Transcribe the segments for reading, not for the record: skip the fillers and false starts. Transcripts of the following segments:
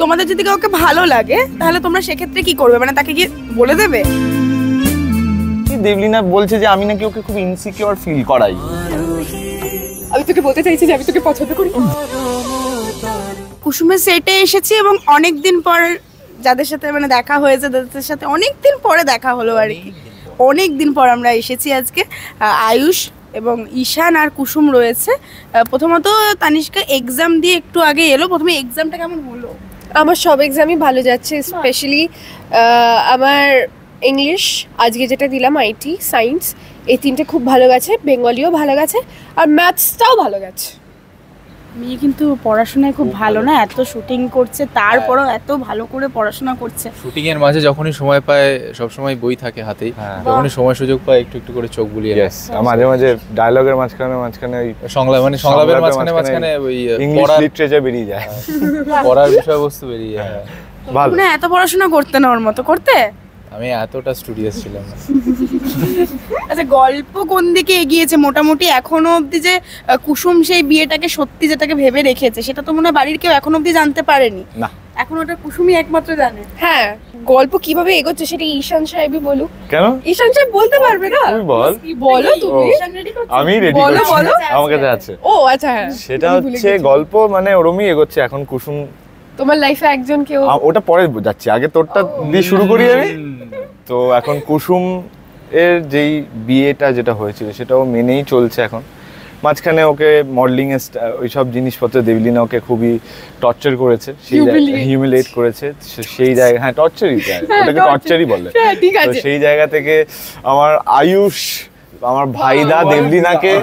তোমাদের যদি কাউকে ভালো লাগে তাহলে তোমরা সেক্ষেত্রে কি করবে, মানে তাকে কি বলে দেবে? দেবলিনা বলছে যে আমি নাকি ওকে খুব ইনসিকিউর ফিল করাই। আমি তোকে বলতে চাইছি যে আমি তোকে পছন্দ করি। কুসুমের সেটে এসেছি এবং অনেকদিন পর যাদের সাথে মানে দেখা হয়েছে তাদের সাথে অনেকদিন পরে দেখা হলো আর কি। অনেকদিন পর আমরা এসেছি আজকে। আয়ুষ এবং ঈশান আর কুসুম রয়েছে। প্রথমত তানিষ্কা এক্সাম দিয়ে একটু আগে এলো, প্রথমে এক্সামটা কেমন হলো? আমার সব এক্সামই ভালো যাচ্ছে, স্পেশালি আমার ইংলিশ আজকে যেটা দিলাম আইটি সায়েন্স এই তিনটে খুব ভালো গেছে, বেঙ্গলিও ভালো গেছে আর ম্যাথসটাও ভালো গেছে। মেয়ে কিন্তু পড়াশোনায় খুব ভালো না, এত শুটিং করছে তারপরও এত ভালো করে পড়াশোনা করছে। শুটিং এর মাঝে যখনই সময় পায় সব সময় বই থাকে হাতেই, যখনই সময় সুযোগ পায় একটু একটু করে চোখ বুলিয়ে মাঝে মাঝে ডায়লগের মাঝখানে ওই সংলাপের মাঝখানে ওই ইংলিশ লিটারেচার বেরিয়ে যায়, পড়ার বিষয়বস্তু বেরিয়ে যায়। ভালো না, এত পড়াশোনা করতে না ওর মতো করতে। আমি এতটা স্টুডিয়াস ছিলাম না। আচ্ছা, গল্প কোন দিকে এগিয়েছে মোটামুটি এখনো অবধি? যে কুসুম সেই বিয়েটাকে সত্যি যেটাকে ভেবে রেখেছে সেটা তো মনে হয় বাড়ির কেউ এখনো অবধি জানতে পারেনি না, এখন ওটা কুসুমই একমাত্র জানে। হ্যাঁ, গল্প কিভাবে এগোচ্ছে সেটা ঈশান সাহেবই বলুক। কেন ঈশান সাহেব বলতে পারবে না? তুমি বল। বলো তুমি। আমি রেডি বলো করছি, বলো। আমার কাছে আছে। ও আচ্ছা, হ্যাঁ সেটা হচ্ছে গল্প মানে ওরমই এগোচ্ছে এখন। কুসুম তোমার লাইফে একজন কেউ, ওটা পরে যাচ্ছি, আগে তোরটা দিয়ে শুরু করি আমি। তো এখন কুসুম এর যেই বিয়েটা যেটা হয়েছিল সেটাও মেনেই চলছে এখন। মাঝখানে ওকে মডেলিং এর ওইসব জিনিসপত্র দেবলিনা ওকে খুবই টর্চার করেছে, হিউমিলেট করেছে সেই জায়গা। হ্যাঁ, টর্চারই, ওটাকে টর্চারই বলে। তো সেই জায়গা থেকে আমার আয়ুষ, আমার ভাইদা দেবলিনাকে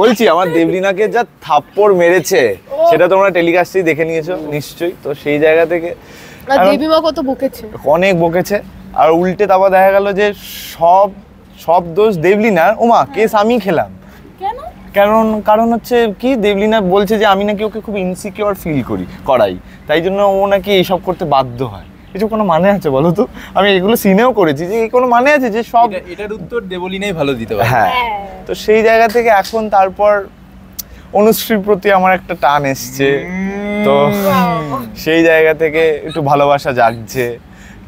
বলছি, আমার দেবলিনাকে যা থাপ্পড় মেরেছে সেটা তোমরা টেলিকাস্টেই দেখে নিয়েছো নিশ্চয়ই। তো সেই জায়গা থেকে দেবীমা কত বকেছে, অনেক বকেছে। আর উল্টে তারপর দেখা গেল যে সব দোষ দেবলিনার। ওমা, কেস আমি খেলাম। কারণ হচ্ছে কি, দেবলিনা বলছে যে আমি নাকি ওকে খুব ইনসিকিউর ফিল করাই, তাই জন্য ও নাকি এইসব করতে বাধ্য হয়। এসব কোনো মানে আছে বলো তো? আমি এগুলো সিনেও করেছি, যে কোনো মানে আছে যে সব? এটার উত্তর দেবলিনাই ভালো দিতে পারে। হ্যাঁ, তো সেই জায়গা থেকে এখন তারপর অনুশ্রীর প্রতি আমার একটা টান এসছে, তো সেই জায়গা থেকে একটু ভালোবাসা জাগছে।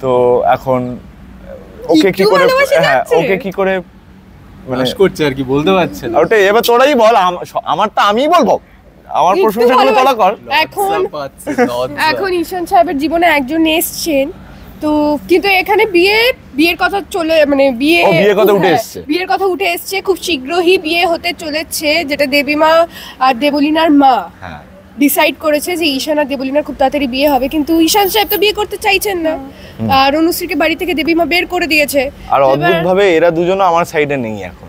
তো এখন ওকে কি করে, হ্যাঁ ওকে কি করে মানে করছে আর কি বলতে পারছে না। ওটা এবার তোরাই বল, আমারটা আমিই বলবো, আমার প্রশংসাগুলো তোরা কর। এখন ঈশান সাহেবের জীবনে একজন এসছেন, তো কিন্তু এখানে বিয়ের কথা চলে, মানে বিয়ের কথা উঠে এসছে। খুব শীঘ্রই বিয়ে হতে চলেছে, যেটা দেবীমা আর দেবলিনার মা ডিসাইড করেছে যে ঈশান আর দেবলিনার খুব তাড়াতাড়ি বিয়ে হবে। কিন্তু ঈশান সাহেব তো বিয়ে করতে চাইছেন না, আর অনুশ্রীকে বাড়ি থেকে দেবীমা বের করে দিয়েছে। আর অদ্ভুতভাবে এরা দুজনও আমার সাইডে নেই এখন।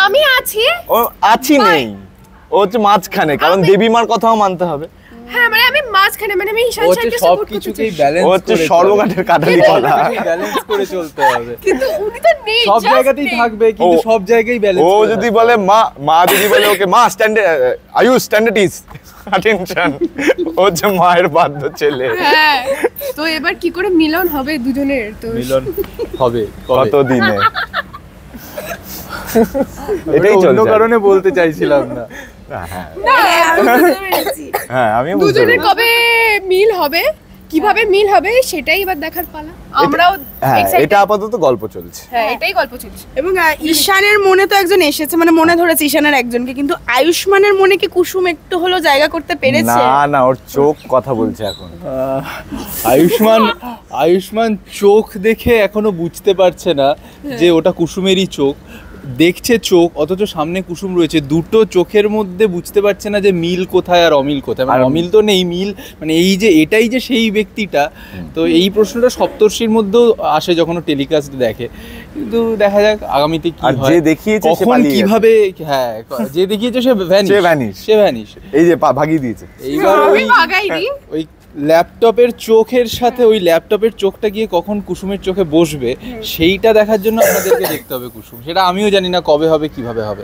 আমি আছি, ও আছি নেই, ও হচ্ছে মাঝখানে, কারণ দেবীমার কথাও মানতে হবে। হ্যাঁ, মানে আমি মাঝখানে, মানে আমি ঈশান সাহেবকে সাপোর্ট করতে চাই। ব্যালেন্স হচ্ছে সর্বঘাটের কাটালি কলা, ব্যালেন্স করে চলতে হবে। কিন্তু উনি তো নেই, সব জায়গাতেই থাকবে, কিন্তু সব জায়গায় ব্যালেন্স। ও যদি বলে মা যদি বলে ওকে মা standard, Ayush standard is attention, ও যে মায়ের বাধ্য ছেলে। হ্যাঁ, তো এবার কি করে মিলন হবে দুজনের? তো মিলন হবে কত দিনে, এটাই অন্য কারণে বলতে চাইছিলাম না। হ্যাঁ, আমি দুজনের কবে মিল হবে, কিভাবে মিল হবে সেটাই এবার দেখার পালা। আমরাও এটা আপাতত গল্প চলছে। হ্যাঁ, এটাই গল্প চলছে। এবং ঈশানের মনে তো একজন এসেছে, মানে মনে ধরেছে ঈশানের একজনকে, কিন্তু আয়ুষ্মানের মনে কি কুসুম একটু হলো জায়গা করতে পেরেছে? না, ওর চোখ কথা বলছে এখন। আয়ুষ্মান চোখ দেখে এখনো বুঝতে পারছে না যে ওটা কুসুমেরই চোখ। দেখছে চোখ, অথচ সামনে কুসুম রয়েছে। দুটো চোখের মধ্যে বুঝতে পারছে না যে মিল কোথায় আর অমিল কোথায়। মানে অমিল তো নেই, মিল মানে এই যে এটাই যে সেই ব্যক্তিটা। তো এই প্রশ্নটা সপ্তর্ষির মধ্যেও আসে যখন টেলিকাস্ট দেখে, কিন্তু দেখা যাক আগামীতে কি হয়। যে দেখিয়েছে কখন কিভাবে, হ্যাঁ যে দেখিয়েছে সে ভ্যানিশ, এই যে ভাগিয়ে দিয়েছে। এইবার ওই ল্যাপটপের চোখের সাথে ওই ল্যাপটপের চোখটা গিয়ে কখন কুসুমের চোখে বসবে সেইটা দেখার জন্য আমাদেরকে দেখতে হবে কুসুম। সেটা আমিও জানি না কবে হবে, কিভাবে হবে।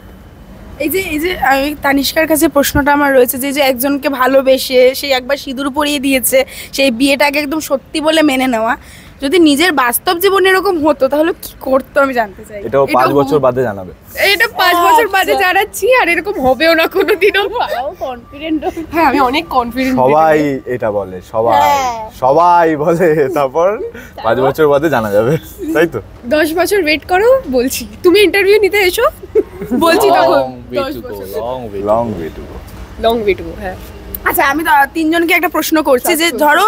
এই যে আমি তানিষ্কার কাছে প্রশ্নটা আমার রয়েছে, যে একজনকে ভালোবেসে সেই একবার সিঁদুর পরিয়ে দিয়েছে, সেই বিয়েটাকে একদম সত্যি বলে মেনে নেওয়া, যদি নিজের বাস্তব জীবনে এরকম হতো তাহলে কি করতো আমি জানতে চাই। এটাও 5 বছর বাদে জানাবে। এটা 5 বছর বাদে জানাচ্ছি, আর এরকম হবেও না কোনোদিনও। কনফিডেন্ট। হ্যাঁ আমি অনেক কনফিডেন্ট। সবাই এটা বলে, সবাই বলে, তারপর 5 বছর বাদে জানা যাবে, তাই তো? 10 বছর ওয়েট করো বলছি, তুমি ইন্টারভিউ নিতে এসো বলছি তখন। Long way to go. Long way to go. হ্যাঁ আচ্ছা আমি তিনজনকে একটা প্রশ্ন করছি যে ধরো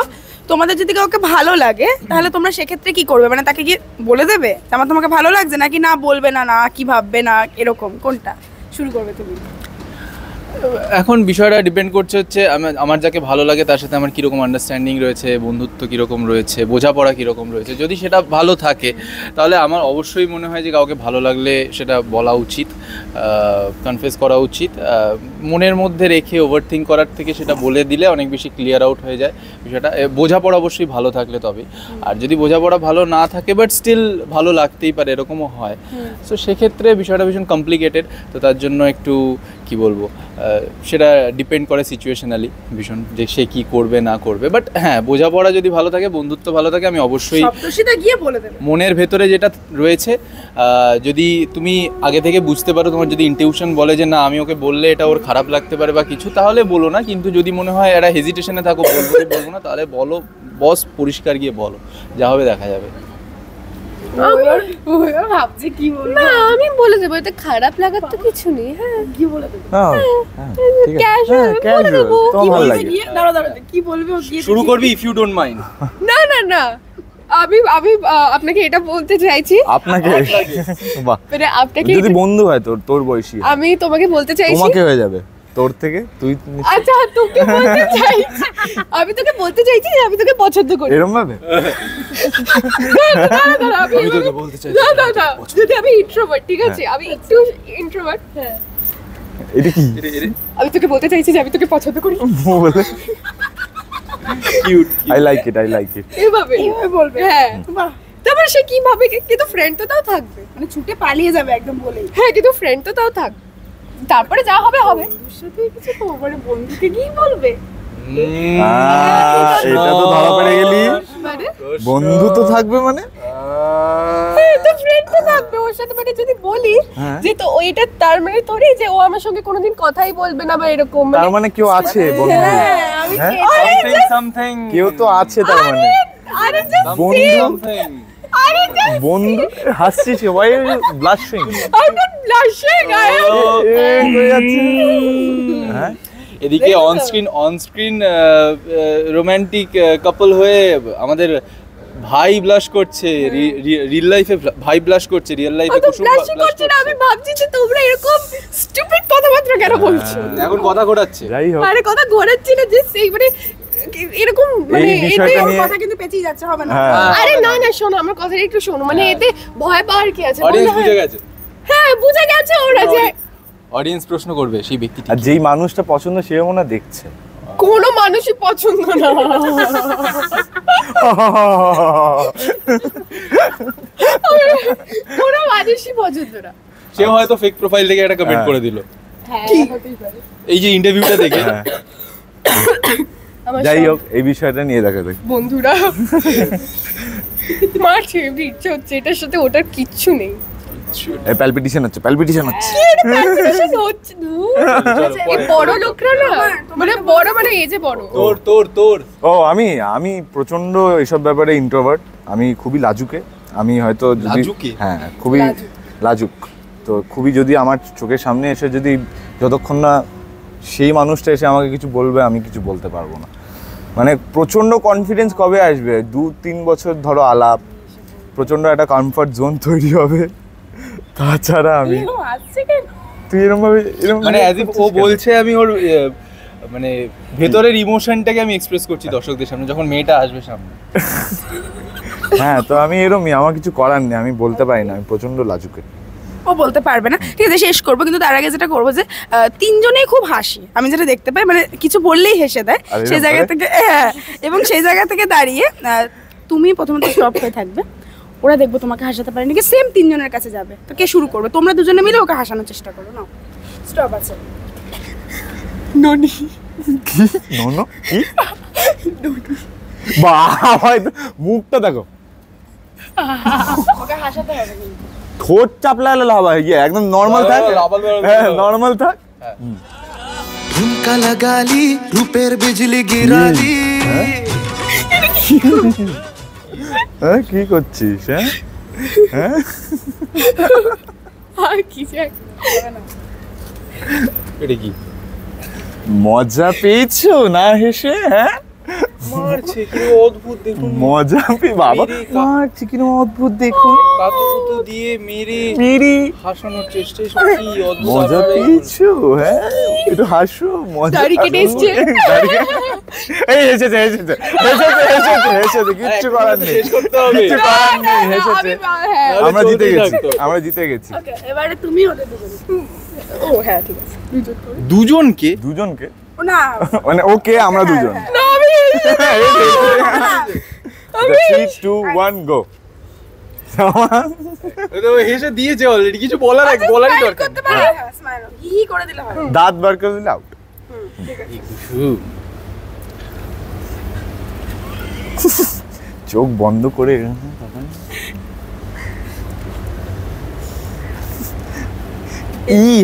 তোমাদের যদি কাউকে ভালো লাগে তাহলে তোমরা সেক্ষেত্রে কি করবে? মানে তাকে কি বলে দেবে আমার তোমাকে ভালো লাগছে, নাকি না বলবে না, না কি ভাববে না, এরকম কোনটা শুরু করবে তুমি? এখন বিষয়টা ডিপেন্ড করছে হচ্ছে আমার যাকে ভালো লাগে তার সাথে আমার কীরকম আন্ডারস্ট্যান্ডিং রয়েছে, বন্ধুত্ব কীরকম রয়েছে, বোঝাপড়া কীরকম রয়েছে। যদি সেটা ভালো থাকে তাহলে আমার অবশ্যই মনে হয় যে কাউকে ভালো লাগলে সেটা বলা উচিত, কনফেস করা উচিত। মনের মধ্যে রেখে ওভারথিঙ্ক করার থেকে সেটা বলে দিলে অনেক বেশি ক্লিয়ার আউট হয়ে যায় বিষয়টা। বোঝাপড়া অবশ্যই ভালো থাকলে তবে, আর যদি বোঝাপড়া ভালো না থাকে বাট স্টিল ভালো লাগতেই পারে, এরকমও হয়। সো সেক্ষেত্রে বিষয়টা ভীষণ কমপ্লিকেটেড। তো তার জন্য একটু কি বলবো, সেটা ডিপেন্ড করে সিচুয়েশনালি ভীষণ, যে সে কী করবে না করবে। বাট হ্যাঁ, বোঝাপড়া যদি ভালো থাকে, বন্ধুত্ব ভালো থাকে, আমি অবশ্যই গিয়ে বলে দেবে মনের ভেতরে যেটা রয়েছে। যদি তুমি আগে থেকে বুঝতে পারো, তোমার যদি ইনটিউশন বলে যে না আমি ওকে বললে এটা ওর খারাপ লাগতে পারে বা কিছু, তাহলে বলো না। কিন্তু যদি মনে হয় একটা হেজিটেশনে থাকো, বলবো না, তাহলে বলো, বস পরিষ্কার গিয়ে বলো, যা হবে দেখা যাবে। ভাবছি কি বলবো। না আমি বলে দেবো, এতে খারাপ লাগার তো কিছু নেই। হ্যাঁ কি বলে দেবে? ক্যাজুয়াল বলে দেবো। তোমার ভালো লাগে। দাঁড়াও কি বলবে ও গিয়ে? শুরু করবি ইফ ইউ ডোন্ট মাইন্ড। না না না, আমি আপনাকে এটা বলতে চাইছি, আপনাকে বাহ, মানে আপনাকে যদি বন্ধু হয় তোর বয়সী, আমি তোমাকে বলতে চাইছি, তোমাকে হয়ে যাবে তোর থেকে, তুই আচ্ছা তোকে বলতে চাইছি, আমি তোকে বলতে চাইছি যে আমি তোকে পছন্দ করি। এরকম ভাবে? আমি তোকে বলতে চাই না, যদি আমি ইন্ট্রোভার্ট, ঠিক আছে, আমি একটু ইন্ট্রোভার্ট, হ্যাঁ, এটা কি? আমি তোকে বলতে চাইছি যে আমি তোকে পছন্দ করি। বলে কিউট। আই লাইক ইট, এভাবে বলবে? হ্যাঁ, বাহ, তারপর সে কি ভাবে, কিন্তু ফ্রেন্ড তো তাও থাকবে। মানে ছুটে পালিয়ে যাবে একদম বলেই। হ্যাঁ, কিন্তু ফ্রেন্ড তো তাও থাকবে, তারপরে যা হবে হবে। সাথে কিছু তো মানে বন্ধুকে কি বলবে? এটা তো ধরা পড়ে গেলি। মানে বন্ধু তো থাকবে মানে তো ফ্রেন্ড তো থাকবে ওর সাথে। মানে যদি বলি যে তো ওইটা তার মানে থোড়ি যে ও আমার সঙ্গে কোনোদিন কথাই বলবে না বা এরকম, তার মানে কেউ আছে বন্ধু? আমি সামথিং কেউ তো আছে তার মানে আরে just বন্ধু। আরে just বন্ধু হাসছিস, why are you blushing? I'm not blushing, I am হ্যাঁ, এদিকে অন স্ক্রিন রোমান্টিক কাপল হয়ে আমাদের ভাই ব্লাশ করছে, রিয়েল লাইফে ভাই ব্লাশ করছে, রিয়েল লাইফে তো কুসুম blushing করছে না। আমি ভাবছি যে তোমরা এরকম স্টুপিড কথাবার্তা কেন বলছো। এখন কথা ঘোরাচ্ছে। যাই হোক, আরে কথা ঘোরাচ্ছি না, যে সেই মানে এরকম মানে এই বিষয়টা এতে নিয়ে কথা কিন্তু পেঁচিয়ে যাচ্ছে, হবে না। হ্যাঁ। আরে না না, শোনো আমার কথাটা একটু শোনো। মানে এতে ভয় পাওয়ার কি আছে? অডিয়েন্স মনে হয়- বুঝে গেছে, হ্যাঁ বুঝে গেছে ওরা যে অডিয়েন্স প্রশ্ন করবে সেই ব্যক্তিটি। আর যেই মানুষটা পছন্দ সেও মনে হয় দেখছে। কোনো মানুষই পছন্দ না। কোনো মানুষই পছন্দ না। সে হয়তো ফেক প্রোফাইল থেকে একটা কমেন্ট হ্যাঁ। করে দিল হ্যাঁ হতেই পারে। এই যে ইন্টারভিউটা দেখে। হ্যাঁ, আমার যাই সব হোক, এই বিষয়টা নিয়ে দেখা যাক। বন্ধুরা মারছে, ইচ্ছে হচ্ছে, এটার সাথে ওটার কিচ্ছু নেই। প্যালপিটেশন হচ্ছে। Palpitation হচ্ছে, ধুর। এই বড় লোকরা না, মানে বড় মানে এই যে বড়। তোর ও আমি প্রচন্ড এসব ব্যাপারে ইন্ট্রোভার্ট। আমি খুবই লাজুকে। আমি হয়তো যদি লাজুকে? হ্যাঁ, খুবই লাজুক। তো খুবই যদি আমার চোখের সামনে এসে যদি যতক্ষণ না সেই মানুষটা এসে আমাকে কিছু বলবে, আমি কিছু বলতে পারবো না। মানে প্রচন্ড কনফিডেন্স কবে আসবে? 2-3 বছর ধরো আলাপ, প্রচন্ড একটা কমফর্ট জোন তৈরি হবে। তাছাড়া আমি তুই এরকম মানে অ্যাজ ইফ ও বলছে আমি ওর মানে ভেতরের ইমোশনটাকে আমি এক্সপ্রেস করছি দর্শকদের সামনে যখন মেয়েটা আসবে সামনে। হ্যাঁ, তো আমি এরকমই, আমার কিছু করার নেই, আমি বলতে পারি না, আমি প্রচন্ড লাজুকে। ও বলতে পারবে না, ঠিক আছে শেষ করবো। কিন্তু তার আগে যেটা করবো যে তিনজনেই খুব হাসি, আমি যেটা দেখতে পাই, মানে কিছু বললেই হেসে দেয়। আর এরকম সেই জায়গা করে? থেকে এবং সেই জায়গা থেকে দাঁড়িয়ে তুমি প্রথমত স্টপ হয়ে থাকবে, ওরা দেখবো তোমাকে হাসাতে পারে নাকি, সেম তিনজনের কাছে যাবে। তো কে শুরু করবে? তোমরা দুজনে মিলে ওকে হাসানোর চেষ্টা করো। নাও স্টপ আছে। ননি কি বাহ, মুখটা দেখো, ওকে হাসাতে হবে কিন্তু। ঠোঁট চাপলালে হবে ইয়ে একদম নর্মাল থাক, হ্যাঁ নর্মাল থাক। ঝুমকা লাগালি রূপের বিজলি গিরালি। হ্যাঁ কি করছিস? হ্যাঁ হ্যাঁ আর কি যে এটা কি মজা পেয়েছো না হেসে? হ্যাঁ মারছে কি অদ্ভুত দেখুন, মজা বাবা মারছে কি অদ্ভুত দেখুন, কাতুকুতু দিয়ে মেরে মেরি হাসানোর চেষ্টা, এসব কি অদ্ভুত মজা পেয়েছো? হ্যাঁ একটু হাসো, মজা দাড়ি কেটে এসছে। এই হেসেছে হেসেছে হেসেছে হেসেছে হেসেছে, কিচ্ছু করার নেই, শেষ করতে হবে। কিচ্ছু করার নেই, হেসেছে। হ্যাঁ আমরা জিতে চলতেই গেছি, থাকতো। আমরা জিতে গেছি। ওকে এবারে তুমি ওদের দুজন। ও হ্যাঁ ঠিক আছে দুজনকে দুজনকে ও না মানে ওকে আমরা দুজন। না আমি 3 2 1 গো। তো হেসে দিয়েছে অলরেডি, কিছু বলারই দরকার করতে পারে, হ্যাঁ স্মাইল হি করে দিলে হবে। দাঁত বার করে দিলে আউট। চোখ বন্ধ করে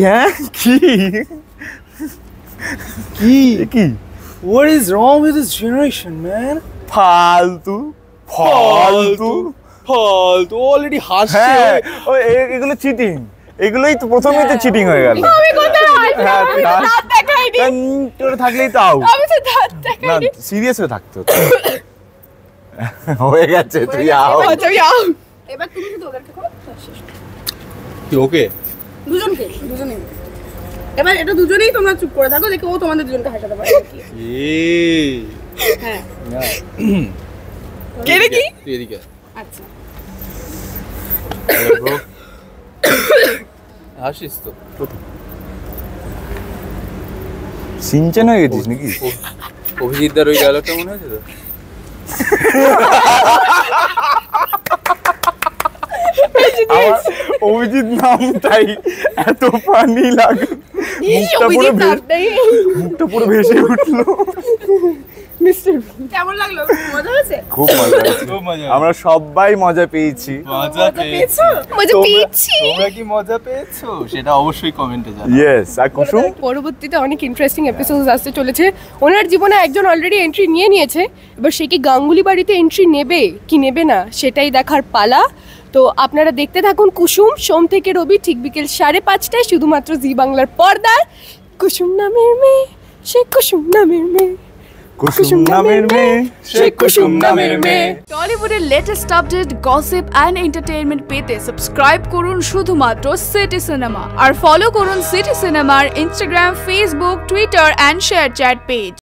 হ্যাঁ কি কি কি What is wrong with this generation, man? ফালতু ফালতু। ফালতু অলরেডি হাসছে। হ্যাঁ এগুলো চিটিং, এগুলোই তো প্রথমেই তো চিটিং হয়ে গেল। আমি কোথায় হ্যাঁ, তুই হাস। দাঁত দেখাইনি, তোর থাকলেই তো আউট। আমি তো দাঁত না দেখাইনি। সিরিয়াস হয়ে থাকতো। হয়ে গেছে তুই আউট। আচ্ছা আমি আউট। এবার তুমি শুধু ওদেরকে করো, শেষ। ওকে দুজনকে দুজনেই। এবার এটা দুজনেই তোমরা চুপ করে থাকো, দেখো ও তোমাদের দুজনকে হাসাতে পারে কি। হ্যাঁ কে রে কি? তুই এদিকে আচ্ছা হাসিস তো। সিনচেন হয়ে গেছিস নাকি? অভিজিৎদার ওই ডায়লগটা মনে হয়েছে তো? আমার অভিজিৎ নামটাই এত ফানি লাগে, মুখটা পুরো ভেসে উঠলো। মিস্টার কেমন লাগলো? মজা হয়েছে? খুব মজা হয়েছে, খুব মজা। আমরা সবাই মজা পেয়েছি। মজা পেয়েছো? মজা পেয়েছি। তোমরা কি মজা পেয়েছো সেটা অবশ্যই কমেন্টে জানাও। ইয়েস। আর কুসুম পরবর্তীতে অনেক ইন্টারেস্টিং এপিসোডস আসতে চলেছে। ওনার জীবনে একজন অলরেডি এন্ট্রি নিয়েছে, এবার সে কি গাঙ্গুলি বাড়িতে এন্ট্রি নেবে কি নেবে না সেটাই দেখার পালা। তো আপনারা দেখতে থাকুন কুসুম, সোম থেকে রবি ঠিক বিকেল 5:30টায় শুধুমাত্র জি বাংলার পর্দায়। কুসুম নামের মেয়ে, সে কুসুম নামের মেয়ে, কুসুম নামের মেয়ে, সে কুসুম নামের মেয়ে। টলিউডের latest update, gossip and entertainment পেতে সাবস্ক্রাইব করুন শুধুমাত্র সিটি সিনেমা, আর ফলো করুন সিটি সিনেমার Instagram, Facebook, Twitter and share chat page.